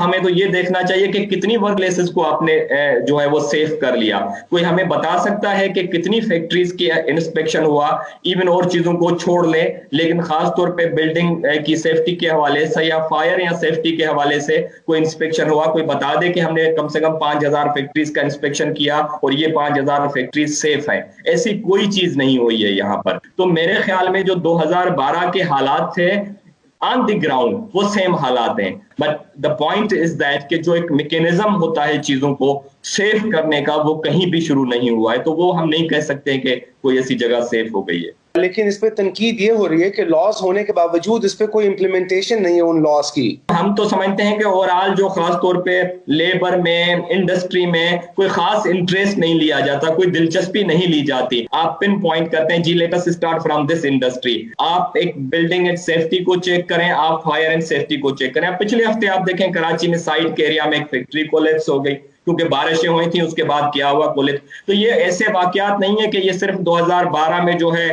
हमें तो ये देखना चाहिए कि कितनी वर्क प्लेसेस को आपने जो है वो सेफ कर लिया। कोई हमें बता सकता है कि कितनी फैक्ट्रीज की इंस्पेक्शन हुआ, इवन और चीजों को छोड़ लें, लेकिन खास तौर पे बिल्डिंग की सेफ्टी के हवाले से या फायर या सेफ्टी के हवाले से कोई इंस्पेक्शन हुआ? कोई बता दे कि हमने कम से कम 5,000 फैक्ट्रीज का इंस्पेक्शन किया और ये 5,000 फैक्ट्रीज सेफ है। ऐसी कोई चीज नहीं हुई है यहाँ पर। तो मेरे ख्याल में जो 2012 के हालात थे ऑन द ग्राउंड वो सेम हालात हैं। But the point is that कि जो एक मैकेनिज्म होता है चीजों को सेफ करने का, वो कहीं भी शुरू नहीं हुआ है। तो वो हम नहीं कह सकते कि कोई ऐसी जगह सेफ हो गई है। लेकिन इस पे तनकीद ये हो रही है कि लॉस होने के बावजूद इस पे कोई इम्प्लीमेंटेशन नहीं है उन लॉस की। हम तो समझते हैं कि ओवरऑल जो खास तौर पे लेबर में, इंडस्ट्री में कोई खास इंटरेस्ट नहीं लिया जाता, कोई दिलचस्पी नहीं ली जाती। आप पिन पॉइंट करते हैं, जी let us start from this industry. आप एक बिल्डिंग एंड सेफ्टी को चेक करें, आप फायर एंड सेफ्टी को चेक करें। पिछले हफ्ते आप देखें कराची में साइड के एरिया में एक फैक्ट्री कोलैप्स हो गई क्योंकि बारिशें हुई थी, उसके बाद क्या हुआ कोलैप्स। तो ये ऐसे वाकयात नहीं है कि ये सिर्फ 2012 में जो है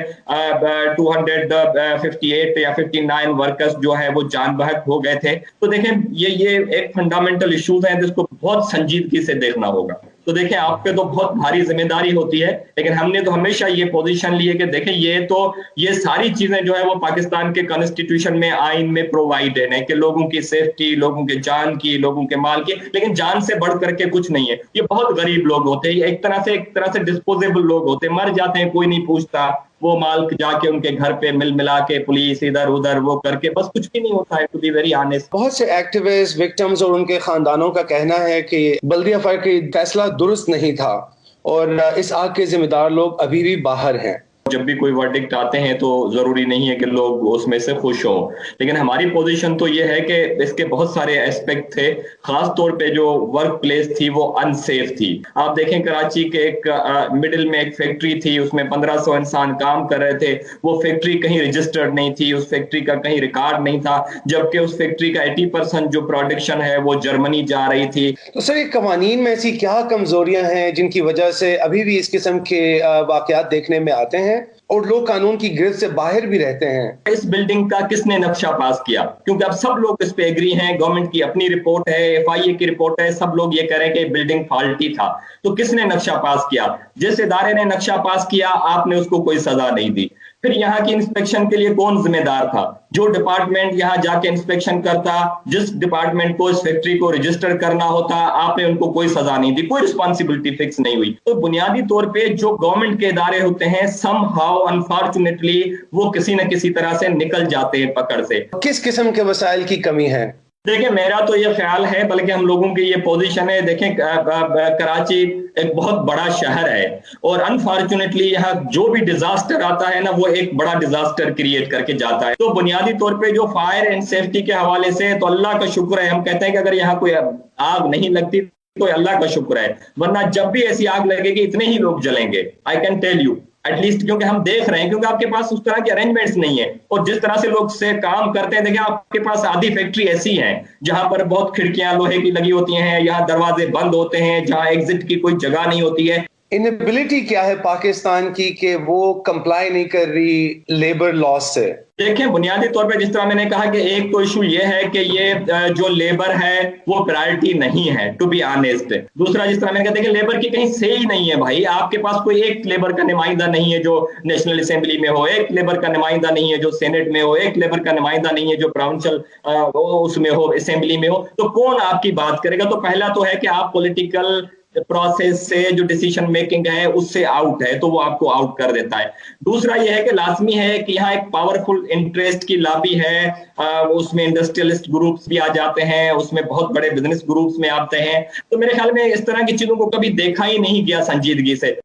258 या 59 वर्कर्स जो है वो जान बहक हो गए थे। तो देखें ये एक फंडामेंटल इश्यूज है जिसको बहुत संजीदगी से देखना होगा। तो देखें आप पे तो बहुत भारी जिम्मेदारी होती है, लेकिन हमने तो हमेशा ये पोजीशन ली है कि देखें ये सारी चीजें जो है वो पाकिस्तान के कॉन्स्टिट्यूशन में, आइन में प्रोवाइडेड है कि लोगों की सेफ्टी, लोगों के जान की, लोगों के माल की, लेकिन जान से बढ़ करके कुछ नहीं है। ये बहुत गरीब लोग होते हैं, एक तरह से डिस्पोजेबल लोग होते हैं, मर जाते हैं, कोई नहीं पूछता। वो माल जाके उनके घर पे मिल मिला के पुलिस इधर उधर वो करके बस कुछ भी नहीं होता है, टू बी वेरी ऑनेस्ट। बहुत से एक्टिविस्ट, विक्टिम्स और उनके खानदानों का कहना है कि बल्दिया फायर का फैसला दुरुस्त नहीं था और इस आग के जिम्मेदार लोग अभी भी बाहर हैं। जब भी कोई वर्डिक्ट आते हैं तो जरूरी नहीं है कि लोग उसमें से खुश हों, लेकिन हमारी पोजीशन तो ये है कि इसके बहुत सारे एस्पेक्ट थे। खास तौर पे जो वर्क प्लेस थी वो अनसेफ थी। आप देखें कराची के एक मिडिल में एक फैक्ट्री थी, उसमें 1500 इंसान काम कर रहे थे। वो फैक्ट्री कहीं रजिस्टर्ड नहीं थी, उस फैक्ट्री का कहीं रिकॉर्ड नहीं था, जबकि उस फैक्ट्री का 80% जो प्रोडक्शन है वो जर्मनी जा रही थी। तो सर, ये कवानीन में ऐसी क्या कमजोरियां हैं जिनकी वजह से अभी भी इस किस्म के वाकयात देखने में आते हैं और लोग कानून की गिरफ्त से बाहर भी रहते हैं? इस बिल्डिंग का किसने नक्शा पास किया? क्योंकि अब सब लोग इस पे एग्री हैं, गवर्नमेंट की अपनी रिपोर्ट है, एफआईए की रिपोर्ट है, सब लोग ये कह रहे हैं कि बिल्डिंग फॉल्टी था। तो किसने नक्शा पास किया? जिस इदारे ने नक्शा पास किया आपने उसको कोई सजा नहीं दी। फिर यहाँ की इंस्पेक्शन के लिए कौन जिम्मेदार था? जो डिपार्टमेंट यहाँ जाके इंस्पेक्शन करता, जिस डिपार्टमेंट को इस फैक्ट्री को रजिस्टर करना होता, आपने उनको कोई सजा नहीं दी, कोई रिस्पॉन्सिबिलिटी फिक्स नहीं हुई। तो बुनियादी तौर पे जो गवर्नमेंट के इदारे होते हैं, समहाउ अनफॉर्चुनेटली वो किसी न किसी तरह से निकल जाते हैं पकड़ से। किस किस्म के वसाइल की कमी है? देखिए मेरा तो ये ख्याल है, बल्कि हम लोगों की ये पोजीशन है। देखें कराची एक बहुत बड़ा शहर है और अनफॉर्चुनेटली यहाँ जो भी डिजास्टर आता है ना, वो एक बड़ा डिजास्टर क्रिएट करके जाता है। तो बुनियादी तौर पे जो फायर एंड सेफ्टी के हवाले से तो अल्लाह का शुक्र है, हम कहते हैं कि अगर यहाँ कोई आग नहीं लगती तो अल्लाह का शुक्र है, वरना जब भी ऐसी आग लगेगी इतने ही लोग जलेंगे, I can tell you at least. क्योंकि हम देख रहे हैं, क्योंकि आपके पास उस तरह के अरेंजमेंट्स नहीं है और जिस तरह से लोग से काम करते हैं। देखिए आपके पास आधी फैक्ट्री ऐसी है जहां पर बहुत खिड़कियां लोहे की लगी होती हैं, यहाँ दरवाजे बंद होते हैं, जहां एग्जिट की कोई जगह नहीं होती है। इनएबिलिटी क्या है पाकिस्तान की कि वो कंप्लाई नहीं कर रही लेबर लॉस से? देखें बुनियादी तौर पे जिस तरह मैंने कहा कि एक तो इशू ये है कि ये जो लेबर है वो प्रायोरिटी नहीं है, टू बी ऑनेस्ट। दूसरा जिस तरह मैंने कहा, देखिए लेबर की कहीं से ही नहीं है भाई। आपके पास कोई एक लेबर का नुमाइंदा नहीं है जो नेशनल असेंबली में हो, एक लेबर का नुमाइंदा नहीं है जो सेनेट में हो, एक लेबर का नुमाइंदा नहीं है जो प्रोविंशियल उसमें हो, असेंबली में हो। तो कौन आपकी बात करेगा? तो पहला तो है कि आप पॉलिटिकल प्रोसेस से जो डिसीजन मेकिंग है उससे आउट है, तो वो आपको आउट कर देता है। दूसरा ये है कि लाजमी है कि यहाँ एक पावरफुल इंटरेस्ट की लॉबी है, उसमें इंडस्ट्रियलिस्ट ग्रुप्स भी आ जाते हैं, उसमें बहुत बड़े बिजनेस ग्रुप्स में आते हैं। तो मेरे ख्याल में इस तरह की चीजों को कभी देखा ही नहीं गया संजीदगी से।